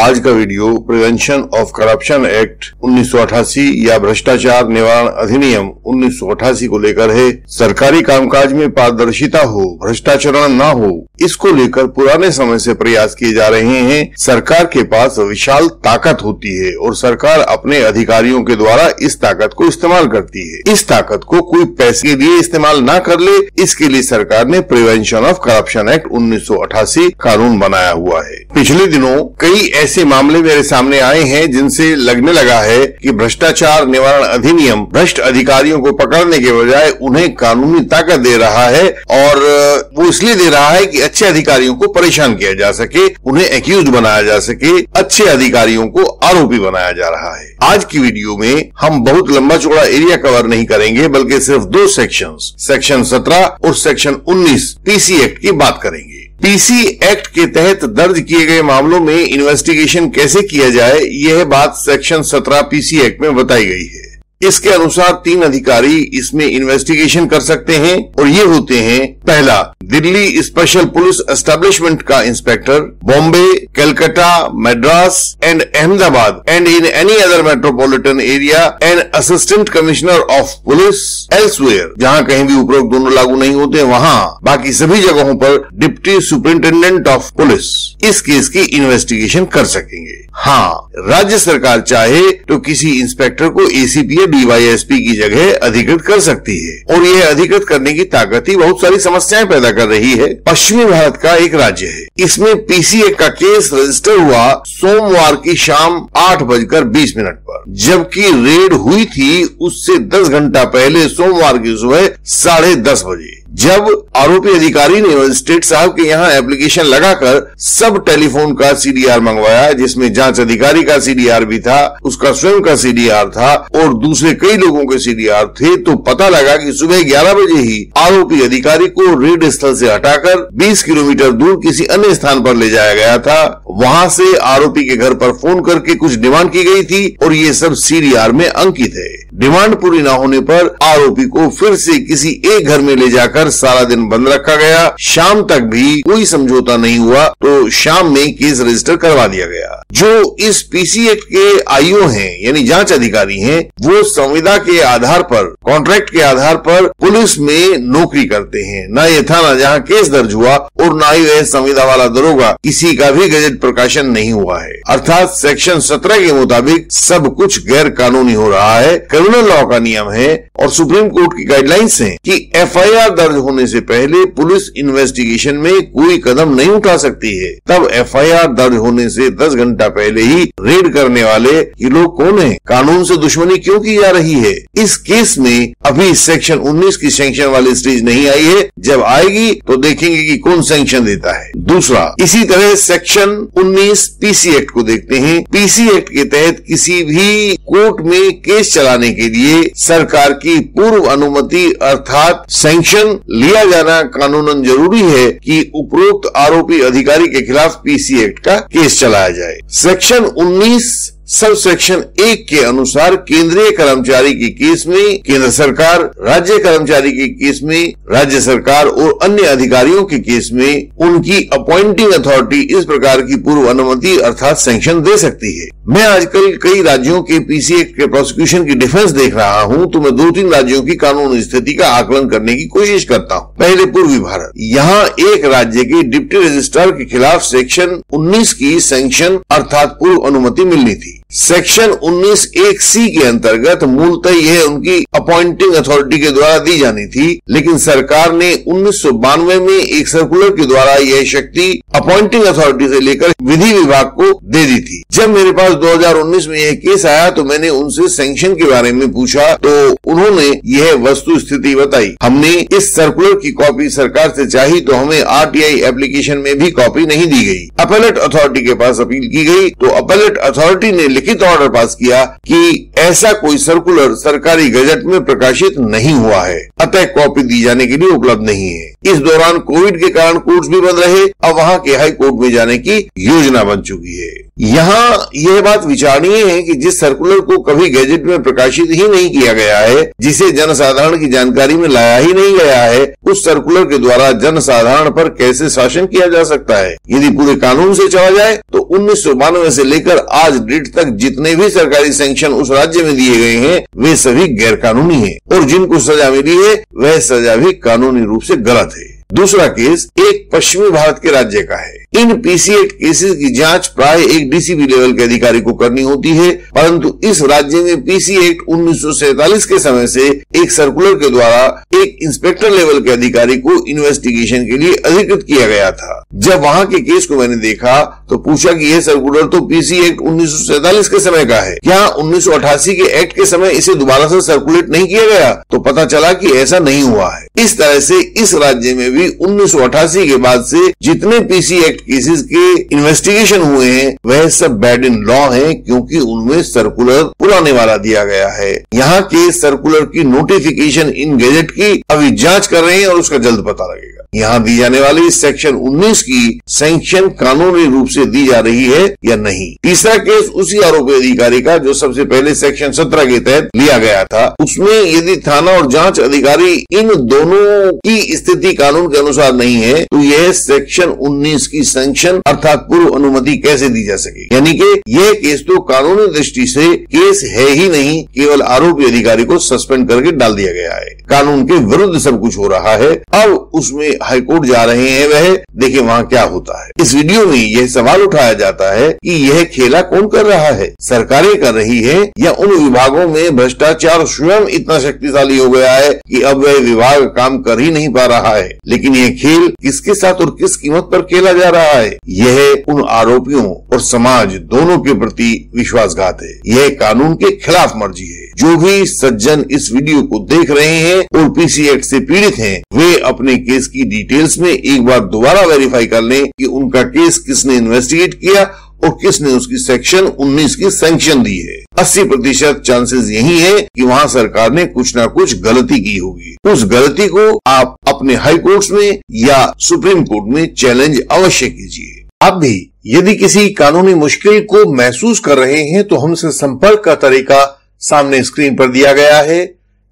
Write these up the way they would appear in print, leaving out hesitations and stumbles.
आज का video prevention of corruption act 1988 या भ्रष्टाचार निवारण अधिनियम 1988 को लेकर है। सरकारी कामकाज में पारदर्शिता हो, भ्रष्टाचार न हो, इसको लेकर पुराने समय से प्रयास किए जा रहे हैं। सरकार के पास विशाल ताकत होती है और सरकार अपने अधिकारियों के द्वारा इस ताकत को इस्तेमाल करती है। इस ताकत को कोई पैसे के लिए इस्तेमाल न कर ले, इसके लिए सरकार ने प्रिवेंशन ऑफ करप्शन एक्ट 1988 कानून बनाया हुआ है। पिछले दिनों कई ऐसे मामले मेरे सामने आए हैं जिनसे लगने लगा है कि भ्रष्टाचार निवारण अधिनियम भ्रष्ट अधिकारियों को पकड़ने के बजाय उन्हें कानूनी ताकत दे रहा है, और वो इसलिए दे रहा है कि अच्छे अधिकारियों को परेशान किया जा सके, उन्हें एक्यूज बनाया जा सके, अच्छे अधिकारियों को आरोपी बनाया जा रहा है। आज की वीडियो में हम बहुत लंबा चौड़ा एरिया कवर नहीं करेंगे, बल्कि सिर्फ दो सेक्शंस, सेक्शन 17 और सेक्शन 19 पीसी एक्ट की बात करेंगे। पीसी एक्ट के तहत दर्ज किए गए मामलों में इन्वेस्टिगेशन कैसे किया जाए, यह बात सेक्शन 17 पीसी एक्ट में बताई गई है। इसके अनुसार 3 अधिकारी इसमें इन्वेस्टिगेशन कर सकते हैं और ये होते हैं: पहला, दिल्ली स्पेशल पुलिस एस्टेब्लिशमेंट का inspector, Bombay, Calcutta, Madras and Ahmedabad and in any other metropolitan area and assistant commissioner of police elsewhere, जहां कहीं भी उपरोक्त दोनों लागू नहीं होते वहां बाकी सभी जगहों पर डिप्टी सुपरिंटेंडेंट ऑफ पुलिस इस केस की इन्वेस्टिगेशन कर सकेंगे। हाँ, राज्य सरकार चाहे तो किसी इंस्पेक्टर को एसीपी या डीवाईएसपी की जगह अधिकृत कर सकती है, और यह अधिकृत करने की ताकत ही बहुत सारी समस्याएं पैदा कर रही है। पश्चिमी भारत का एक राज्य है, इसमें पीसी एक्ट का केस रजिस्टर हुआ सोमवार की शाम 8:20 पर, जबकि रेड हुई थी उससे 10 घंटा पहले सोमवार की सुबह 10:30 बजे, जब आरोपी अधिकारी ने मजिस्ट्रेट साहब के यहाँ एप्लीकेशन लगाकर सब टेलीफोन का सीडीआर मंगवाया, जिसमें जांच अधिकारी का सीडीआर भी था, उसका स्वयं का सीडीआर था और दूसरे कई लोगों के सीडीआर थे, तो पता लगा कि सुबह 11 बजे ही आरोपी अधिकारी को रेड स्थल से हटाकर 20 किलोमीटर दूर किसी अन्य स्थान पर ले जाया गया था। वहां से आरोपी के घर पर फोन करके कुछ डिमांड की गई थी और ये सब सीडीआर में अंकित है। डिमांड पूरी न होने पर आरोपी को फिर से किसी एक घर में ले जाकर सारा दिन बंद रखा गया। शाम तक भी कोई समझौता नहीं हुआ तो शाम में केस रजिस्टर करवा दिया गया। जो इस पीसी एक्ट के आईओ हैं, यानी जांच अधिकारी हैं, वो संविदा के आधार पर, कॉन्ट्रैक्ट के आधार पर पुलिस में नौकरी करते हैं। न ये थाना जहां केस दर्ज हुआ और न ही वह संविदा वाला दरोगा, किसी का भी गजट प्रकाशन नहीं हुआ है। अर्थात सेक्शन 17 के मुताबिक सब कुछ गैर कानूनी हो रहा है। क्रिमिनल लॉ का नियम है और सुप्रीम कोर्ट की गाइडलाइंस है कि एफआईआर दर्ज होने से पहले पुलिस इन्वेस्टिगेशन में कोई कदम नहीं उठा सकती है। तब एफआईआर दर्ज होने से 10 घंटा पहले ही रेड करने वाले ये लोग कौन है? कानून से दुश्मनी क्यों की जा रही है? इस केस में अभी सेक्शन 19 की सैंक्शन वाली स्टेज नहीं आई है, जब आएगी तो देखेंगे कि कौन सैंक्शन देता है। दूसरा, इसी तरह सेक्शन 19 पीसी एक्ट को देखते हैं। पीसी एक्ट के तहत किसी भी कोर्ट में केस चलाने के लिए सरकार की पूर्व अनुमति अर्थात सैंक्शन लिया जाना कानूनन जरूरी है कि उपरोक्त आरोपी अधिकारी के खिलाफ पीसी एक्ट का केस चलाया जाए। सेक्शन 19 सब सेक्शन 1 के अनुसार केंद्रीय कर्मचारी के केस में केंद्र सरकार, राज्य कर्मचारी के केस में राज्य सरकार और अन्य अधिकारियों के केस में उनकी अपॉइंटिंग अथॉरिटी इस प्रकार की पूर्व अनुमति अर्थात सैंक्शन दे सकती है। मैं आजकल कई राज्यों के पीसी एक्ट के प्रोसिक्यूशन की डिफेंस देख रहा हूं, तो मैं 2-3 राज्यों की कानून स्थिति का आकलन करने की कोशिश करता हूं। पहले पूर्वी भारत, यहाँ एक राज्य के डिप्टी रजिस्ट्रार के खिलाफ सेक्शन 19 की सैंक्शन अर्थात पूर्व अनुमति मिलनी थी। सेक्शन 19(1)(c) के अंतर्गत मूलतः यह उनकी अपॉइंटिंग अथॉरिटी के द्वारा दी जानी थी, लेकिन सरकार ने 1992 में एक सर्कुलर के द्वारा यह शक्ति अपॉइंटिंग अथॉरिटी से लेकर विधि विभाग को दे दी थी। जब मेरे पास 2019 में यह केस आया तो मैंने उनसे सैंक्शन के बारे में पूछा, तो उन्होंने यह वस्तु स्थिति बताई। हमने इस सर्कुलर की कॉपी सरकार से चाही तो हमें आरटीआई एप्लीकेशन में भी कॉपी नहीं दी गई। अपीलेट अथॉरिटी के पास अपील की गई तो अपीलेट अथॉरिटी ने लिखित ऑर्डर पास किया कि ऐसा कोई सर्कुलर सरकारी गजट में प्रकाशित नहीं हुआ है, अतः कॉपी दी जाने के लिए उपलब्ध नहीं है। इस दौरान कोविड के कारण कोर्ट्स भी बंद रहे। अब वहाँ के हाई कोर्ट में जाने की योजना बन चुकी है। यहाँ यह बात विचारणीय है कि जिस सर्कुलर को कभी गैजेट में प्रकाशित ही नहीं किया गया है, जिसे जनसाधारण की जानकारी में लाया ही नहीं गया है, उस सर्कुलर के द्वारा जनसाधारण पर कैसे शासन किया जा सकता है। यदि पूरे कानून से चला जाए तो 1992 से लेकर आज डेट तक जितने भी सरकारी सैंक्शन उस राज्य में दिए गए हैं वे सभी गैर कानूनी है और जिनको सजा मिली है वह सजा भी कानूनी रूप से गलत है। दूसरा केस एक पश्चिमी भारत के राज्य का है। इन पीसी एक्ट केसेस की जांच प्राय एक डीसीपी लेवल के अधिकारी को करनी होती है, परंतु इस राज्य में पीसी एक्ट 1947 के समय से एक सर्कुलर के द्वारा एक इंस्पेक्टर लेवल के अधिकारी को इन्वेस्टिगेशन के लिए अधिकृत किया गया था। जब वहां के केस को मैंने देखा तो पूछा कि यह सर्कुलर तो पीसी एक्ट 1947 के समय का है, क्या 1988 के एक्ट के समय इसे दोबारा से सर्कुलेट नहीं किया गया? तो पता चला कि ऐसा नहीं हुआ है। इस तरह से इस राज्य में भी 1988 के बाद से जितने पीसी एक्ट केसेस के इन्वेस्टिगेशन हुए हैं वह सब बैड इन लॉ हैं, क्योंकि उनमें सर्कुलर पुराने वाला दिया गया है। यहाँ के सर्कुलर की नोटिफिकेशन इन गैजेट की अभी जांच कर रहे हैं और उसका जल्द पता लगेगा। यहाँ दी जाने वाली सेक्शन 19 की सैंक्शन कानूनी रूप से दी जा रही है या नहीं। तीसरा केस उसी आरोपी अधिकारी का जो सबसे पहले सेक्शन 17 के तहत लिया गया था। उसमें यदि थाना और जांच अधिकारी इन दोनों की स्थिति कानून के अनुसार नहीं है तो यह सेक्शन 19 की सैंक्शन अर्थात पूर्व अनुमति कैसे दी जा सके। यानी कि यह केस तो कानूनी दृष्टि से केस है ही नहीं, केवल आरोपी अधिकारी को सस्पेंड करके डाल दिया गया है। कानून के विरुद्ध सब कुछ हो रहा है। अब उसमें हाईकोर्ट जा रहे हैं, वह देखिए वहाँ क्या होता है। इस वीडियो में यह सवाल उठाया जाता है कि यह खेला कौन कर रहा है, सरकारें कर रही है या उन विभागों में भ्रष्टाचार स्वयं इतना शक्तिशाली हो गया है कि अब वह विभाग काम कर ही नहीं पा रहा है। लेकिन यह खेल किसके साथ और किस कीमत पर खेला जा रहा है? यह उन आरोपियों और समाज दोनों के प्रति विश्वासघात है। यह कानून के खिलाफ मर्जी है। जो भी सज्जन इस वीडियो को देख रहे हैं और पीसी एक्ट से पीड़ित हैं, वे अपने केस की डिटेल्स में एक बार दोबारा वेरीफाई कर लें कि उनका केस किसने इन्वेस्टिगेट किया और किसने उसकी सेक्शन 19 की सैंक्शन दी है। 80% चांसेस यही है कि वहाँ सरकार ने कुछ ना कुछ गलती की होगी। उस गलती को आप अपने हाई कोर्ट्स में या सुप्रीम कोर्ट में चैलेंज अवश्य कीजिए। आप भी यदि किसी कानूनी मुश्किल को महसूस कर रहे हैं तो हमसे संपर्क का तरीका सामने स्क्रीन पर दिया गया है।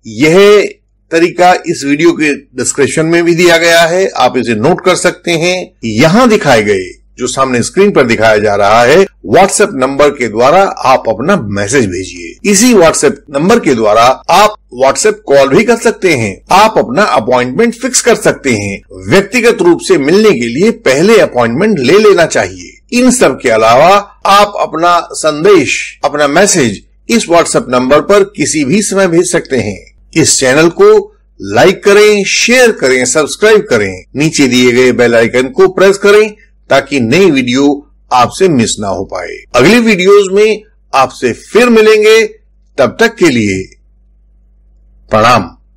यह तरीका इस वीडियो के डिस्क्रिप्शन में भी दिया गया है, आप इसे नोट कर सकते हैं। यहाँ दिखाए गए जो सामने स्क्रीन पर दिखाया जा रहा है व्हाट्सएप नंबर के द्वारा आप अपना मैसेज भेजिए। इसी व्हाट्सएप नंबर के द्वारा आप व्हाट्सएप कॉल भी कर सकते हैं। आप अपना अपॉइंटमेंट फिक्स कर सकते हैं। व्यक्तिगत रूप से मिलने के लिए पहले अपॉइंटमेंट ले लेना चाहिए। इन सब के अलावा आप अपना संदेश, अपना मैसेज इस व्हाट्सएप नंबर पर किसी भी समय भेज सकते हैं। इस चैनल को लाइक करें, शेयर करें, सब्सक्राइब करें। नीचे दिए गए बेल आइकन को प्रेस करें ताकि नई वीडियो आपसे मिस ना हो पाए। अगली वीडियोस में आपसे फिर मिलेंगे। तब तक के लिए प्रणाम।